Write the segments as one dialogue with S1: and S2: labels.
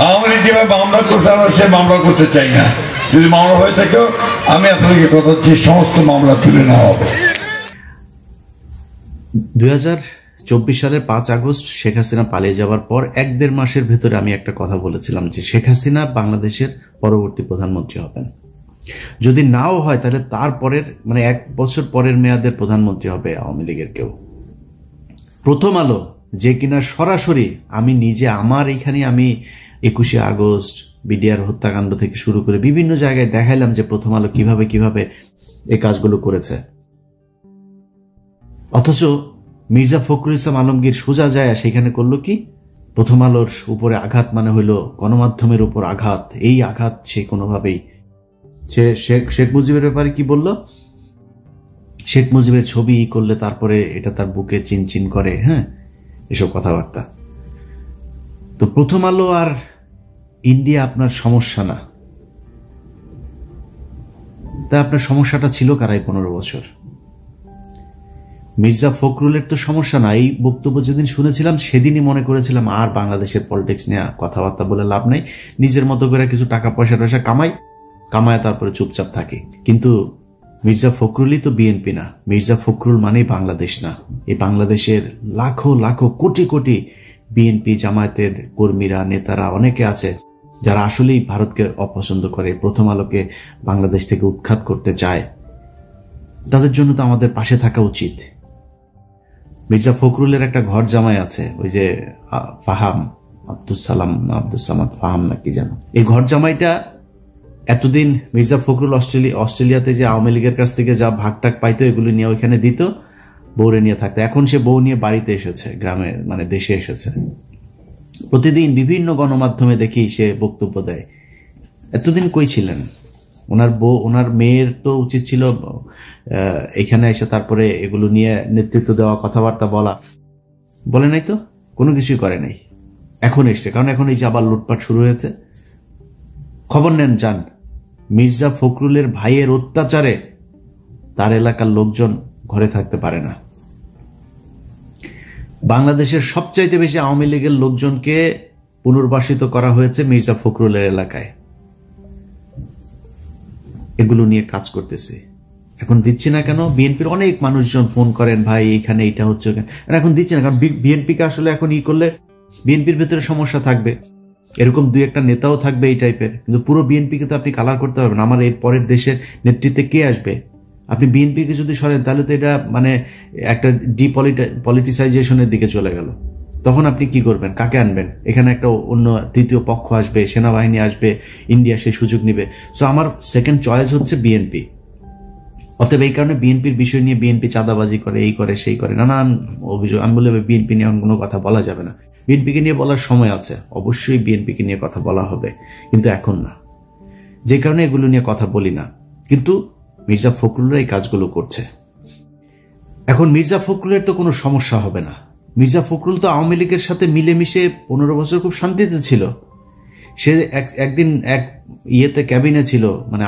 S1: আওয়ামী লীগ যেভাবে মামলা করতে আমরা সে মামলা করতে চাই না। যদি মামলা হয়ে থাকেও আমি আপনাদেরকে কথা দিচ্ছি সমস্ত মামলা তুলে নেওয়া হবে।
S2: 2024 সালের 5 আগস্ট শেখ হাসিনা পালিয়ে যাওয়ার পর 1-1.5 মাসের ভেতরে আমি একটা কথা বলেছিলাম যে শেখ হাসিনা বাংলাদেশের পরবর্তী প্রধানমন্ত্রী হবেন। যদি নাও হয় তাহলে তারপরের 1 বছর পরের মেয়াদের প্রধানমন্ত্রী হবে আওয়ামী লীগের কেউ। প্রথম আলো যে কিনা সরাসরি আমি নিজে আমার এখানে আমি 21শে আগস্ট বিডিআর হত্যাকাণ্ড থেকে শুরু করে বিভিন্ন জায়গায় দেখাইলাম যে প্রথম আলো কিভাবে এই কাজগুলো করেছে। অথচ মির্জা ফখরুল ইসলাম আলমগীর সোজা যায় সেখানে করলো কি, প্রথম আলোর উপরে আঘাত মানে হইল গণমাধ্যমের উপর আঘাত। এই আঘাত সে কোনোভাবেই সে শেখ মুজিবের ব্যাপারে কি বলল, শেখ মুজিবের ছবি করলে তারপরে এটা তার বুকে চিনচিন করে, হ্যাঁ, এসব কথাবার্তা। তো প্রথম আলো আর ইন্ডিয়া আপনার সমস্যা না, তা আপনার সমস্যাটা ছিল কারাই 15 বছর। মির্জা ফখরুলের তো সমস্যা না। এই বক্তব্য যেদিন শুনেছিলাম সেদিনই মনে করেছিলাম আর বাংলাদেশের পলিটিক্স নিয়ে কথাবার্তা বলে লাভ নাই, নিজের মতো করে কিছু টাকা পয়সা কামায় তারপরে চুপচাপ থাকে। কিন্তু মির্জা ফখরুলই তো বিএনপি না, মির্জা ফখরুল মানেই বাংলাদেশ না। এই বাংলাদেশের লাখো লাখো কোটি কোটি বিএনপি জামায়াতের কর্মীরা নেতারা অনেকে আছে যারা আসলেই ভারতকে অপছন্দ করে, প্রথম আলোকে বাংলাদেশ থেকে উৎখাত করতে চায়। তাদের জন্য তো আমাদের পাশে থাকা উচিত। মির্জা ফখরুলের একটা ঘর জামাই আছে, ওই যে ফাহাম আব্দুসামাদ ফাহাম নাকি যেন, এই ঘর জামাইটা এতদিন মির্জা ফখরুল অস্ট্রেলিয়াতে যে আওয়ামী লীগের কাছ থেকে যা ভাগটাক পাইতো এগুলো নিয়ে ওইখানে দিত, বউরে নিয়ে থাকতো। এখন সে বউ নিয়ে বাড়িতে এসেছে, গ্রামে দেশে এসেছে। প্রতিদিন বিভিন্ন গণমাধ্যমে দেখি সে বক্তব্য দেয়। এতদিন কই ছিলেন? ওনার মেয়ের তো উচিত ছিল এখানে এসে তারপরে এগুলো নিয়ে নেতৃত্ব দেওয়া, কথাবার্তা বলে নাই, তো কোনো কিছুই করে নাই। এখন এসছে, কারণ এখন এই যে আবার লুটপাট শুরু হয়েছে। খবর নেন, যান। মির্জা ফখরুলের ভাইয়ের অত্যাচারে তার এলাকার লোকজন ঘরে থাকতে পারে না। বাংলাদেশের সবচাইতে বেশি আওয়ামী লীগের লোকজনকে পুনর্বাসিত করা হয়েছে মির্জা ফখরুলের এলাকায়। এগুলো নিয়ে কাজ করতেছে। এখন দিচ্ছি না কেন? বিএনপির অনেক মানুষজন ফোন করেন, ভাই এখানে এটা হচ্ছে, এখন দিচ্ছি না কারণ বিএনপিকে আসলে এখন করলে বিএনপির ভেতরে সমস্যা থাকবে, এরকম 2-1টা নেতাও থাকবে এই টাইপের, কিন্তু পুরো বিএনপিকে তো আপনি কালার করতে পারবেন। আমার এর পরের দেশের নেতৃত্বে কে আসবে? আপনি বিএনপিকে যদি সরেন তাহলে তো এটা একটা ডিপলিটিসাইজেশনের দিকে চলে গেল। তখন আপনি কি করবেন? কাকে আনবেন? এখানে একটা অন্য তৃতীয় পক্ষ আসবে, সেনাবাহিনী আসবে, ইন্ডিয়া সেই সুযোগ নিবে। সো আমার সেকেন্ড চয়েস হচ্ছে বিএনপি। অতএব এই কারণে বিএনপির বিষয় নিয়ে বিএনপি চাঁদাবাজি করে, এই করে সেই করে, নানান অভিযোগ। আমি বলে বিএনপি নিয়ে কোনো কথা বলা যাবে না। বিএনপিকে নিয়ে বলার সময় আছে, অবশ্যই বিএনপিকে নিয়ে কথা বলা হবে, কিন্তু এখন না। যে কারণে এগুলো নিয়ে কথা বলি না। কিন্তু মির্জা ফখরুলরা এই কাজগুলো করছে। এখন মির্জা ফখরুলের তো কোনো সমস্যা হবে না। মির্জা ফখরুল তো আওয়ামী লীগের সাথে মিলেমিশে 15 বছর খুব শান্তিতে ছিল। সে একদিন এক ক্যাবিনে ছিল,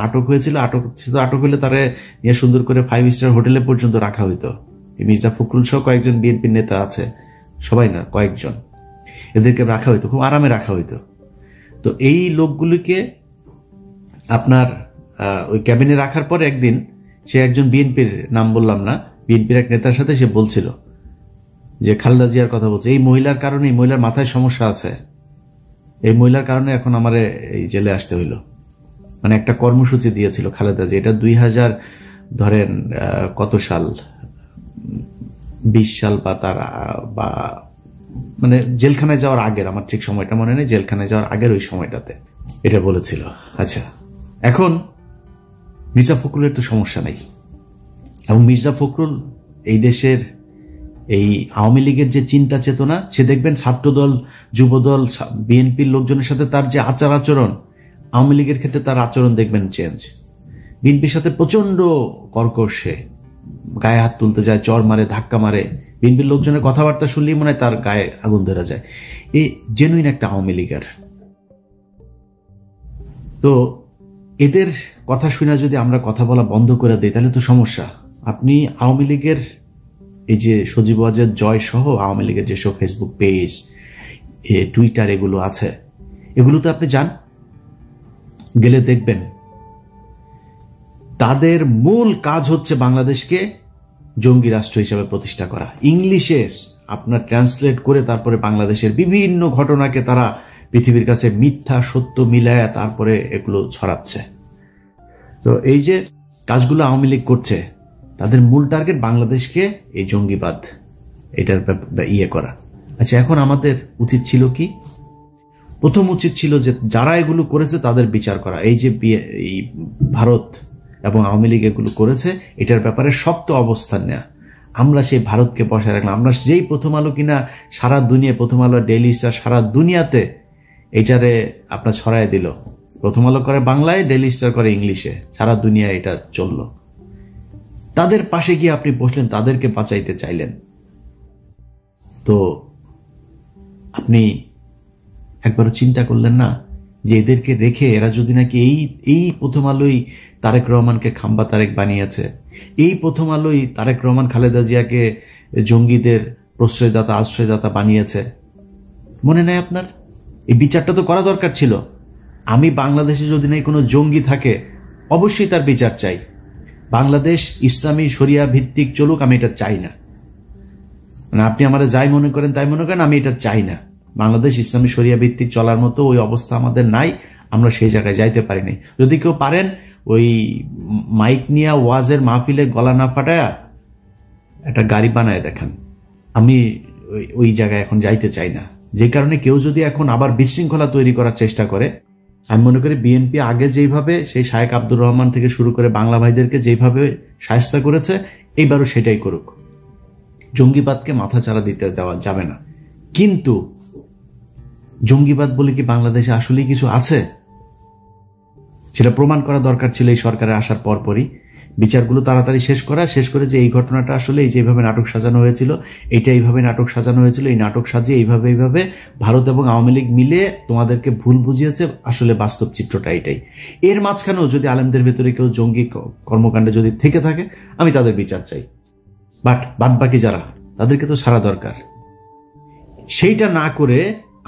S2: আটক হয়েছিল। আটক হলে তারা নিয়ে সুন্দর করে 5 স্টার হোটেলে পর্যন্ত রাখা হইতো। মির্জা ফখরুল সহ কয়েকজন বিএনপির নেতা আছে, সবাই না, কয়েকজন, এদেরকে রাখা হইতো, খুব আরামে রাখা হইতো। তো এই লোকগুলিকে আপনার ওই ক্যাবিনে রাখার পর একদিন সে একজন বিএনপির, নাম বললাম না, বিএনপির এক নেতার সাথে সে বলছিল যে খালেদা জিয়ার কথা বলছে, এই মহিলার কারণে, এই মহিলার মাথায় সমস্যা আছে, এই মহিলার কারণে এখন আমার এই জেলে আসতে হইল। একটা কর্মসূচি দিয়েছিল খালেদা জিয়া। এটা 2000 ধরেন কত সাল, 20 সাল বা জেলখানায় যাওয়ার আগের, আমার ঠিক সময়টা মনে নেই, জেলখানায় যাওয়ার আগের ওই সময়টাতে এটা বলেছিল। আচ্ছা, এখন মির্জা ফখরুলের তো সমস্যা নেই। এবং মির্জা ফখরুল এই দেশের এই আওয়ামী লীগের যে চিন্তা চেতনা, সে দেখবেন ছাত্রদল, যুবদল, বিএনপির লোকজনের সাথে তার যে আচরণ, আওয়ামী লীগের ক্ষেত্রে তার আচরণ দেখবেন চেঞ্জ। বিএনপির সাথে প্রচন্ড কর্কশ, সে গায়ে হাত তুলতে যায়, চর মারে, ধাক্কা মারে। বিএনপির লোকজনের কথাবার্তা শুনলেই মনে হয় তার গায়ে আগুন ধরা যায়। এই জেনুইন একটা আওয়ামী লীগের। তো এদের কথা শুনে যদি আমরা কথা বলা বন্ধ করে দিই তাহলে তো সমস্যা। আপনি আওয়ামী লীগের এই যে সজীব ওয়াজেদ জয় সহ আওয়ামী লীগের যেসব ফেসবুক পেজ, টুইটার এগুলো আছে, এগুলোতে আপনি যান, গেলে দেখবেন তাদের মূল কাজ হচ্ছে বাংলাদেশকে জঙ্গি রাষ্ট্র হিসেবে প্রতিষ্ঠা করা। ইংলিশে আপনার ট্রান্সলেট করে তারপরে বাংলাদেশের বিভিন্ন ঘটনাকে তারা পৃথিবীর কাছে মিথ্যা সত্য মিলায়া তারপরে এগুলো ছড়াচ্ছে। তো এই যে কাজগুলো আওয়ামী লীগ করছে, তাদের মূল টার্গেট বাংলাদেশকে এই জঙ্গিবাদ এটার ইয়ে করা। আচ্ছা, এখন আমাদের উচিত ছিল কি? প্রথম উচিত ছিল যে যারা এগুলো করেছে তাদের বিচার করা। এই যে এই ভারত এবং আওয়ামী লীগ এগুলো করেছে, এটার ব্যাপারে শক্ত অবস্থান নেওয়া। আমরা সেই ভারতকে বসায় রাখলাম। আমরা যেই প্রথম আলো কিনা সারা দুনিয়া, প্রথম আলো, ডেইলি স্টার সারা দুনিয়াতে এটারে আপনার ছড়ায় দিল। প্রথম আলো করে বাংলায়, ডেইলি স্টার করে ইংলিশে, সারা দুনিয়া এটা চলল। তাদের পাশে গিয়ে আপনি বসলেন, তাদেরকে বাঁচাইতে চাইলেন। তো আপনি একবারও চিন্তা করলেন না যে এদেরকে রেখে এরা যদি নাকি এই প্রথম আলোই তারেক রহমানকে খাম্বা তারেক বানিয়েছে, এই প্রথম আলোই তারেক রহমান খালেদা জিয়াকে জঙ্গিদের প্রশ্রয়দাতা আশ্রয়দাতা বানিয়েছে, মনে নেই আপনার? এই বিচারটা তো করা দরকার ছিল। আমি বাংলাদেশে যদি নাই কোনো জঙ্গি থাকে, অবশ্যই তার বিচার চাই। বাংলাদেশ ইসলামী শরিয়া ভিত্তিক চলুক, আমি এটা চাই না। মানে আপনি আমার যাই মনে করেন তাই মনে করেন, আমি এটা চাই না। বাংলাদেশ ইসলামী শরিয়া ভিত্তিক চলার মতো ওই অবস্থা আমাদের নাই, আমরা সেই জায়গায় যাইতে পারিনি। যদি কেউ পারেন ওই মাইক নিয়ে ওয়াজের মাহফিলে গলা না ফাটায়া একটা গাড়ি বানায় দেখান। আমি ওই জায়গায় এখন যাইতে চাই না। যে কারণে কেউ যদি এখন আবার বিশৃঙ্খলা তৈরি করার চেষ্টা করে, আমি মনে করি বিএনপি আগে যেইভাবে সেই শায়েখ আব্দুর রহমান থেকে শুরু করে বাংলা ভাইদেরকে যেইভাবে শায়েস্তা করেছে, এইবারও সেটাই করুক। জঙ্গিবাদকে মাথাচাড়া দিতে দেওয়া যাবে না। কিন্তু জঙ্গিবাদ বলে কি বাংলাদেশে আসলেই কিছু আছে? সেটা প্রমাণ করা দরকার ছিল এই সরকারের আসার পরপরই। বিচারগুলো তাড়াতাড়ি শেষ করে যে এই ঘটনাটা আসলে এই যেভাবে নাটক সাজানো হয়েছিল, এইটা এইভাবে নাটক সাজানো হয়েছিল, এই নাটক সাজিয়ে এইভাবে ভারত এবং আওয়ামী লীগ মিলে তোমাদেরকে ভুল বুঝিয়েছে, আসলে বাস্তব চিত্রটা এটাই। এর মাঝখানেও যদি আলেমদের ভেতরে কেউ জঙ্গি কর্মকাণ্ডে যদি থেকে থাকে, আমি তাদের বিচার চাই। বাট বাদ বাকি যারা, তাদেরকে তো ছাড়া দরকার। সেইটা না করে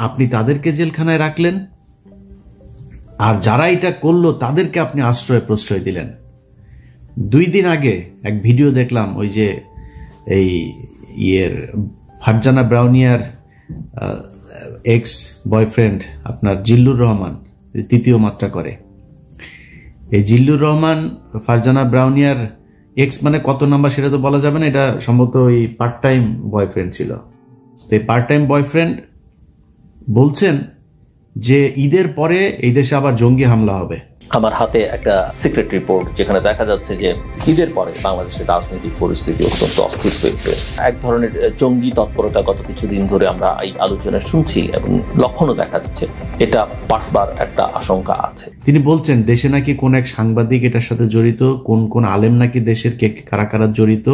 S2: আপনি তাদেরকে জেলখানায় রাখলেন, আর যারা এটা করলো তাদেরকে আপনি আশ্রয় প্রশ্রয় দিলেন। 2 দিন আগে এক ভিডিও দেখলাম, ওই যে এই ফারজানা ব্রাউনিয়ার এক্স বয়ফ্রেন্ড আপনার জিল্লুর রহমান, তৃতীয় মাত্রা করে। এই জিল্লুর রহমান ফারজানা ব্রাউনিয়ার এক্স মানে কত নাম্বার সেটা তো বলা যাবে না, এটা সম্ভবত ওই পার্ট টাইম বয়ফ্রেন্ড ছিল। তো এই পার্ট টাইম বয়ফ্রেন্ড বলছেন যে ঈদের পরে এই দেশে আবার জঙ্গি হামলা হবে।
S3: আমার হাতে একটা সিক্রেট রিপোর্ট, যেখানে দেখা যাচ্ছে যে ঈদের পরে বাংলাদেশের রাজনৈতিক পরিস্থিতি অত্যন্ত অস্থির হয়েছে। এক ধরনের জঙ্গি তৎপরতা গত কিছুদিন ধরে আমরা এই আলোচনা শুনছি এবং লক্ষণও দেখা যাচ্ছে। এটা পাঠবার একটা আশঙ্কা আছে।
S2: তিনি বলছেন দেশে নাকি কোন এক সাংবাদিক এটার সাথে জড়িত, কোন আলেম নাকি দেশের কারা কারা জড়িত,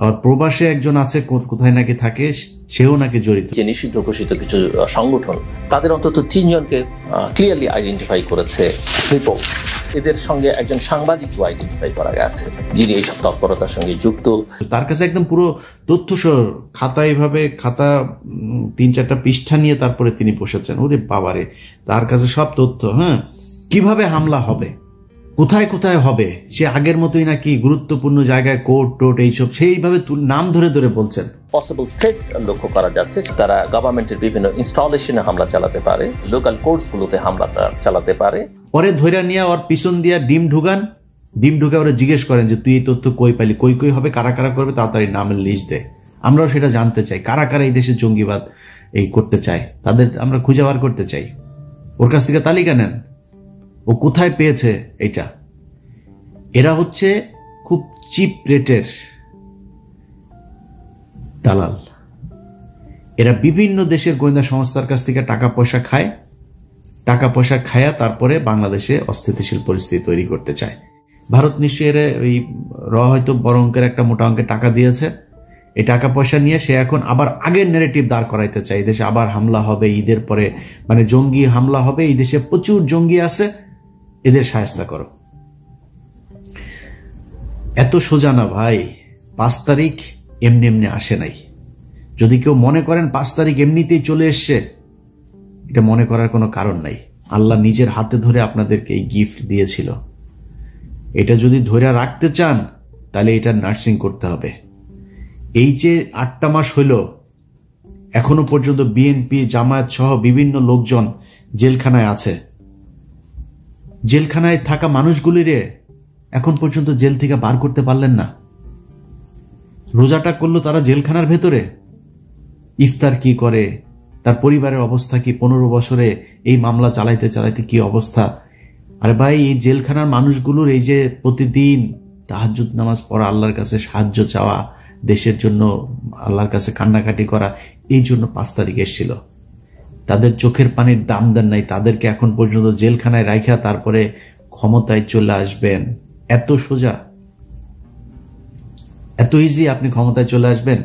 S2: আবার প্রবাসে একজন আছে কোথায় নাকি থাকে, সেও নাকি জড়িত।
S3: যে নিষিদ্ধ ঘোষিত কিছু সংগঠন, তাদের অন্তত 3 জনকে ক্লিয়ারলি আইডেন্টিফাই করেছে রিপোর্ট। এদের সঙ্গে একজন সাংবাদিকও আইডেন্টিফাই করা গেছে, যিনি এইসব তৎপরতার সঙ্গে যুক্ত।
S2: তার কাছে একদম পুরো তথ্যসহ খাতা, এইভাবে খাতা 3-4টা পৃষ্ঠা নিয়ে তারপরে তিনি বসেছেন। ওরে বাবারে, তার কাছে সব তথ্য। হ্যাঁ, কিভাবে হামলা হবে, কোথায় কোথায় হবে, সে আগের মতোই নাকি গুরুত্বপূর্ণ জায়গায় কোর্ট টোট এইসব সেইভাবে নাম ধরে ধরে বলছেন।
S3: পসিবল থ্রেট লক্ষ্য করা যাচ্ছে, তারা গভর্নমেন্টের বিভিন্ন ইনস্টলেশনে হামলা চালাতে পারে, লোকাল কোর্টসগুলোতে হামলা চালাতে পারে।
S2: পরে ধৈর্য নিয়ে ওর পিছন দিয়া ডিম ঢুকে ওরা জিজ্ঞেস করেন যে তুই এই তথ্য কই পাইলি, কই হবে, কারা কারা করবে, তাড়াতাড়ি নামের লিস্ট দেয়। আমরাও সেটা জানতে চাই, কারা কারা এই দেশে জঙ্গিবাদ এই করতে চায়, তাদের আমরা খুঁজে বার করতে চাই। ওর কাছ থেকে তালিকা নেন, ও কোথায় পেয়েছে এটা। এরা হচ্ছে খুব চিপ রেটের দালাল। এরা বিভিন্ন দেশের গোয়েন্দা সংস্থার কাছ থেকে টাকা পয়সা খায়া তারপরে বাংলাদেশে অস্থিতিশীল পরিস্থিতি তৈরি করতে চায়। ভারত নিশ্চয়ই এর ওই হয়তো বড় অঙ্কের একটা মোটা অঙ্কের টাকা দিয়েছে। এই টাকা পয়সা নিয়ে সে এখন আবার আগের নেগেটিভ দাঁড় করাইতে চায়, এই দেশে আবার হামলা হবে ঈদের পরে, মানে জঙ্গি হামলা হবে, এই দেশে প্রচুর জঙ্গি আছে, এদের শায়েস্তা করো। এত সোজা না ভাই, 5 তারিখ এমনি আসে নাই। যদি কেউ মনে করেন 5 তারিখ এমনিতেই চলে এসছে, এটা মনে করার কোনো কারণ নাই। আল্লাহ নিজের হাতে ধরে আপনাদেরকে এই গিফট দিয়েছিল। এটা যদি ধরে রাখতে চান তাহলে এটা নার্সিং করতে হবে। এই যে 8টা মাস হইল, এখনো পর্যন্ত বিএনপি জামায়াত সহ বিভিন্ন লোকজন জেলখানায় আছে। জেলখানায় থাকা মানুষগুলিরে এখন পর্যন্ত জেল থেকে বার করতে পারলেন না। রোজাটা করলো তারা জেলখানার ভেতরে। ইফতার কি করে, তার পরিবারের অবস্থা কি, 15 বছরে এই মামলা চালাইতে চালাইতে কি অবস্থা। আরে ভাই, এই জেলখানার মানুষগুলোর এই যে প্রতিদিন তাহাজ্জুদ নামাজ পড়া, আল্লাহর কাছে সাহায্য চাওয়া, দেশের জন্য আল্লাহর কাছে কান্নাকাটি করা, এই জন্য 5 তারিখ এসেছিল। তাদের চোখের পানির দাম দেন নাই, তাদেরকে এখন পর্যন্ত জেলখানায় রাখা তারপরে ক্ষমতায় চলে আসবেন। এত সোজা, এত ইজি আপনি ক্ষমতায় চলে আসবেন।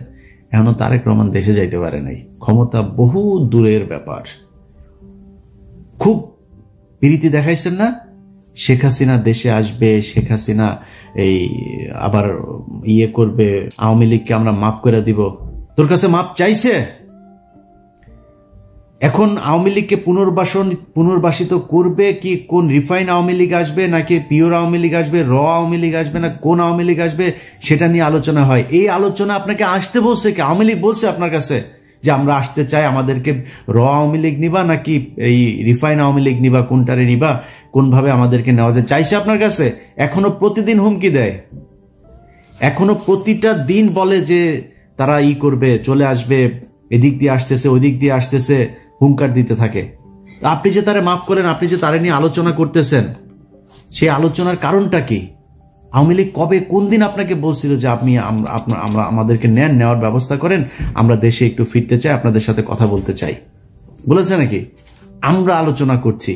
S2: এখনো তারেক রহমান দেশে যাইতে পারে নাই। ক্ষমতা বহু দূরের ব্যাপার। খুব প্রীতি দেখাইছেন না, শেখ হাসিনা দেশে আসবে, শেখ হাসিনা এই আবার করবে, আওয়ামী লীগকে আমরা মাফ করে দিব। তোর কাছে মাপ চাইছে? এখন আওয়ামী লীগকে পুনর্বাসিত করবে কি? কোন রিফাইন আওয়ামী লীগ আসবে, নাকি পিওর আওয়ামী লীগ আসবে, র আওয়ামী লীগ আসবে, না কোন আওয়ামী লীগ আসবে, সেটা নিয়ে আলোচনা হয়। এই আলোচনা আপনাকে আসতে বলছে কি? আওয়ামী লীগ বলছে আপনার কাছে যে আমরা আসতে চাই, আমাদেরকে র আওয়ামী লীগ নিবা নাকি এই রিফাইন আওয়ামী লীগ নিবা, কোনটারে নিবা, কোনভাবে আমাদেরকে নেওয়া যায়, চাইছে আপনার কাছে? এখনো প্রতিদিন হুমকি দেয়, এখনো প্রতিটা দিন বলে যে তারা করবে, চলে আসবে, এদিক দিয়ে আসতেছে, ওই দিক দিয়ে আসতেছে, হুঙ্কার দিতে থাকে। আপনি যে তারে মাফ করেন, আপনি যে তারে নিয়ে আলোচনা করতেছেন, সেই আলোচনার কারণটা কি? আওয়ামী লীগ কবে, কোন দিন আপনাকে বলছিল যে আপনি আমরা আমাদেরকে নেওয়ার ব্যবস্থা করেন, আমরা দেশে একটু ফিরতে চাই, আপনাদের সাথে কথা বলতে চাই, বলেছে নাকি? আমরা আলোচনা করছি।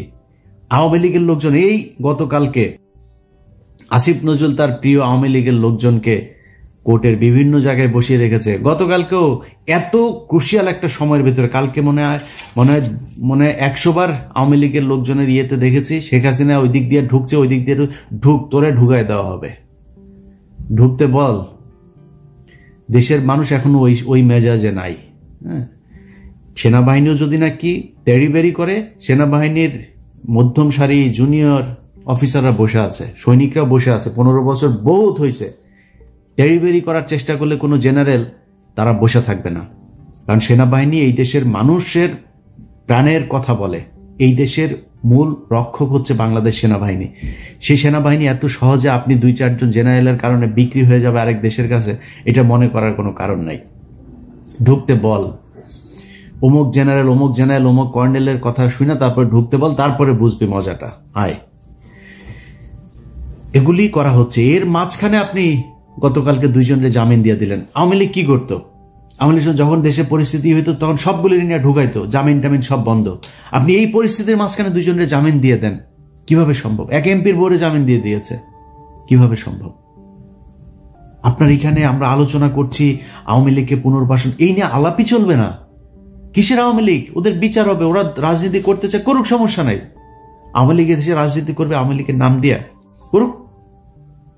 S2: আওয়ামী লীগের লোকজন এই গতকালকে আসিফ নজরুল তার প্রিয় আওয়ামী লীগের লোকজনকে কোর্টের বিভিন্ন জায়গায় বসিয়ে রেখেছে। গতকালকেও এত ক্রুশিয়াল একটা সময়ের ভিতরে, কালকে মনে হয় 100 বার আওয়ামী লীগের লোকজনের ইয়েতে দেখেছি শেখ হাসিনা ওই দিক দিয়ে ঢুকছে, ওই দিক দিয়ে তোরে ঢুকায় দেওয়া হবে, ঢুকতে বল। দেশের মানুষ এখনো ওই মেজাজে নাই। হ্যাঁ, সেনাবাহিনীও যদি নাকি তেড়িবেড়ি করে, সেনাবাহিনীর মধ্যম সারি জুনিয়র অফিসাররা বসে আছে, সৈনিকরা বসে আছে, 15 বছর বহুত হয়েছে। তেড়িবেড়ি করার চেষ্টা করলে কোনো জেনারেল তারা বসে থাকবে না, কারণ সেনাবাহিনী এই দেশের মানুষের প্রাণের কথা বলে। এই দেশের মূল রক্ষক হচ্ছে বাংলাদেশ সেনাবাহিনী। সেই সেনাবাহিনী এত সহজে আপনি 2-4 জন জেনারেলের কারণে বিক্রি হয়ে যাবে আরেক দেশের কাছে, এটা মনে করার কোনো কারণ নাই। ঢুকতে বল, অমুক জেনারেল অমুক কর্নেলের কথা শুনে তারপরে ঢুকতে বল, তারপরে বুঝবি মজাটা। আয়, এগুলি করা হচ্ছে। এর মাঝখানে আপনি গতকালকে 2 জনের জামিন দিয়ে দিলেন। আওয়ামী লীগ কি করতো? আওয়ামী লীগ যখন দেশে পরিস্থিতি হইতো তখন সবগুলি নিয়ে ঢুকাইতো, জামিন টামিন সব বন্ধ। আপনি এই পরিস্থিতির মাঝখানে 2 জনের জামিন দিয়ে দেন, কিভাবে সম্ভব? এক এমপির বোর্ডে জামিন দিয়ে দিয়েছে, কিভাবে সম্ভব? আপনার এখানে আমরা আলোচনা করছি আওয়ামী লীগকে পুনর্বাসন, এই নিয়ে আলাপই চলবে না। কিসের আওয়ামী লীগ? ওদের বিচার হবে, ওরা রাজনীতি করতে চায়, করুক, সমস্যা নাই। আওয়ামী লীগ দেশে রাজনীতি করবে, আওয়ামী লীগের নাম দিয়ে করুক।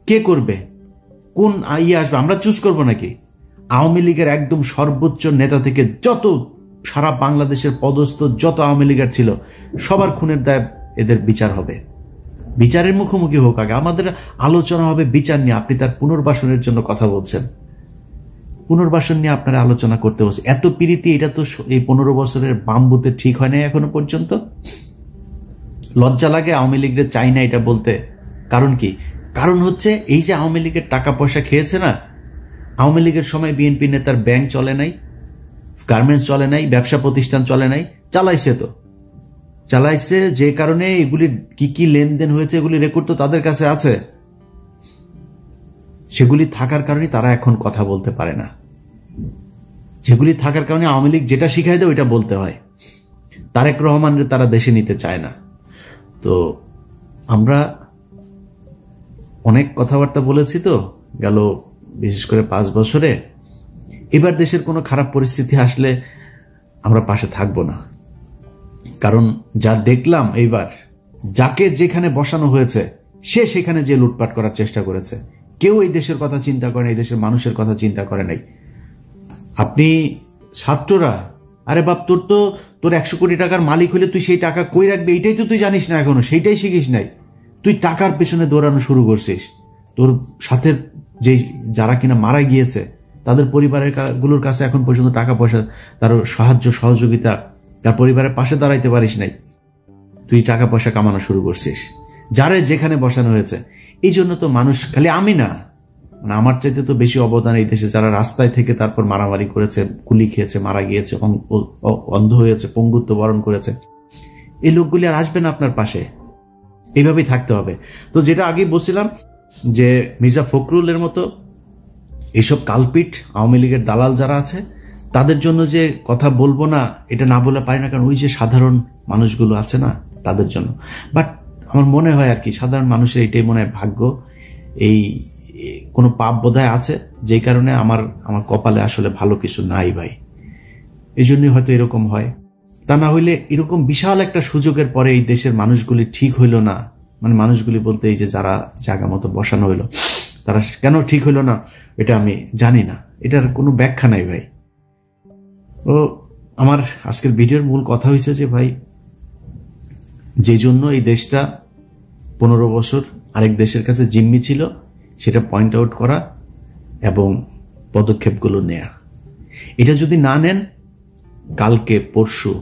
S2: কে করবে? কোন আসবে? আমরা চুজ করব নাকি? আওয়ামী লীগের একদম সর্বোচ্চ নেতা থেকে যত সারা বাংলাদেশের পদস্থ যত আওয়ামী লীগের ছিল, সবার খুনের দায় এদের বিচার হবে। বিচারের মুখোমুখি হোক আগে, আমাদের আলোচনা হবে বিচার নিয়ে। আপনি তার পুনর্বাসনের জন্য কথা বলছেন, পুনর্বাসন নিয়ে আপনারা আলোচনা করতে বসে। এত প্রীতি, এটা তো এই 15 বছরের বামবুতে ঠিক হয় নাই এখনো পর্যন্ত। লজ্জা লাগে আওয়ামী লীগের চাই না এটা বলতে। কারণ কি? কারণ হচ্ছে এই যে আওয়ামী লীগের টাকা পয়সা খেয়েছে না, আওয়ামী লীগের সময় বিএনপি নেতার ব্যাংক চলে নাই, গার্মেন্টস চলে নাই, ব্যবসা প্রতিষ্ঠান চলে নাই, চালাইছে যে কারণে এগুলি কি কি লেনদেন হয়েছে এগুলি রেকর্ড তো তাদের কাছে আছে। সেগুলি থাকার কারণে তারা এখন কথা বলতে পারে না। সেগুলি থাকার কারণে আওয়ামী লীগ যেটা শিখাই দেয় ওইটা বলতে হয়। তারেক রহমানের তারা দেশে নিতে চায় না। তো আমরা অনেক কথাবার্তা বলেছি তো গেল, বিশেষ করে 5 বছরে। এবার দেশের কোনো খারাপ পরিস্থিতি আসলে আমরা পাশে থাকবো না, কারণ যা দেখলাম এইবার, যাকে যেখানে বসানো হয়েছে সে সেখানে যে লুটপাট করার চেষ্টা করেছে। কেউ এই দেশের কথা চিন্তা করে, এই দেশের মানুষের কথা চিন্তা করে নাই। আপনি ছাত্ররা আরে বাপ, তোর 100 কোটি টাকার মালিক হলে তুই সেই টাকা কই রাখবি এইটাই তো তুই জানিস না এখনো, সেইটাই শিখিস নাই। তুই টাকার পেছনে দৌড়ানো শুরু করছিস। তোর সাথে যে যারা কিনা মারা গিয়েছে তাদের পরিবারের গুলোর কাছে এখন পর্যন্ত টাকা পয়সা, তার সাহায্য সহযোগিতা, তার পরিবারের পাশে দাঁড়াইতে পারিস নাই। তুই টাকা পয়সা কামানো শুরু করছিস যারে যেখানে বসানো হয়েছে। এই জন্য তো মানুষ, খালি আমি না, মানে আমার চাইতে তো বেশি অবদান এই দেশে যারা রাস্তায় থেকে তারপর মারামারি করেছে, গুলি খেয়েছে, মারা গিয়েছে, অন্ধ হয়েছে, পঙ্গুত্ব বরণ করেছে, এই লোকগুলি আর আসবে না আপনার পাশে। এইভাবেই থাকতে হবে। তো যেটা আগেই বলছিলাম যে মির্জা ফখরুলের মতো এইসব কালপিট আওয়ামী লীগের দালাল যারা আছে তাদের জন্য যে কথা বলবো না, এটা না বলে পারি না, কারণ ওই যে সাধারণ মানুষগুলো আছে না তাদের জন্য। বাট আমার মনে হয় আর কি সাধারণ মানুষের এটাই মনে হয় ভাগ্য, এই কোনো পাপ বোধহয় আছে যেই কারণে আমার কপালে আসলে ভালো কিছু নাই ভাই। এই জন্যই হয়তো এরকম হয়। তা না হইলে এরকম বিশাল একটা সুযোগের পরে এই দেশের মানুষগুলি ঠিক হইল না, মানে মানুষগুলি বলতে এই যে যারা জায়গা মতো বসানো হইলো তারা কেন ঠিক হইল না এটা আমি জানি না, এটার কোনো ব্যাখ্যা নাই ভাই। ও আমার আজকের ভিডিওর মূল কথা হয়েছে যে ভাই, যে জন্য এই দেশটা 15 বছর আরেক দেশের কাছে জিম্মি ছিল সেটা পয়েন্ট আউট করা এবং পদক্ষেপগুলো নেয়া। এটা যদি না নেন, কালকে পরশু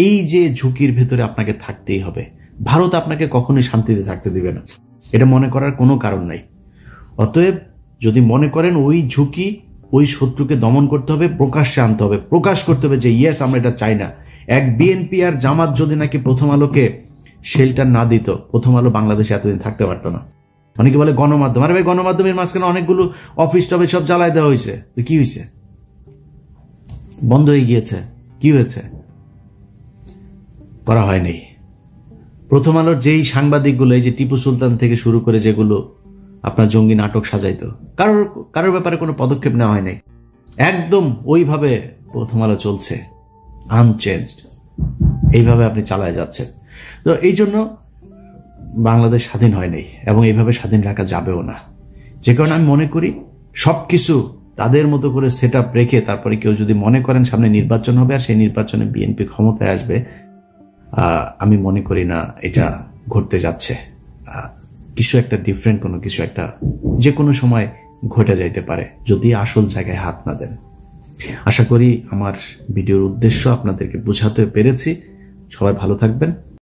S2: এই যে ঝুঁকির ভেতরে আপনাকে থাকতেই হবে। ভারত আপনাকে কখনোই শান্তিতে থাকতে দিবে না, এটা মনে করার কোনো কারণ নাই। অতএব যদি মনে করেন ওই ঝুঁকি, ওই শত্রুকে দমন করতে হবে, প্রকাশ্যে আনতে হবে, প্রকাশ করতে হবে যে ইয়েস আমরা এটা চাই না। এক বিএনপি আর জামাত যদি নাকি প্রথম আলোকে শেল্টার না দিত, প্রথম আলো বাংলাদেশে এতদিন থাকতে পারতো না। অনেকে বলে গণমাধ্যম, আরে ভাই গণমাধ্যমের মাঝখানে অনেকগুলো অফিস টফিস সব জ্বালাই দেওয়া হয়েছে, তো কি হয়েছে? বন্ধ হয়ে গিয়েছে, কি হয়েছে? করা হয়নি। প্রথম আলোর যেই সাংবাদিকগুলো, এই যে টিপু সুলতান থেকে শুরু করে যেগুলো আপনার জঙ্গি নাটক সাজাইতো, কারোর ব্যাপারে কোনো পদক্ষেপ নেওয়া হয় নাই। একদম ওইভাবে প্রথম আলো চলছে, আনচেঞ্জড, এইভাবে আপনি চালায় যাচ্ছেন। তো এই জন্য বাংলাদেশ স্বাধীন হয়নি এবং এইভাবে স্বাধীন রাখা যাবেও না। যে কারণে আমি মনে করি সবকিছু তাদের মতো করে সেট আপ রেখে তারপরে কেউ যদি মনে করেন সামনে নির্বাচন হবে আর সেই নির্বাচনে বিএনপি ক্ষমতায় আসবে, আমি মনে করি না এটা ঘটতে যাচ্ছে। কিছু একটা ডিফারেন্ট, কোনো কিছু একটা যে কোনো সময় ঘটে যাইতে পারে যদি আসল জায়গায় হাত না দেন। আশা করি আমার ভিডিওর উদ্দেশ্য আপনাদেরকে বোঝাতে পেরেছি। সবাই ভালো থাকবেন।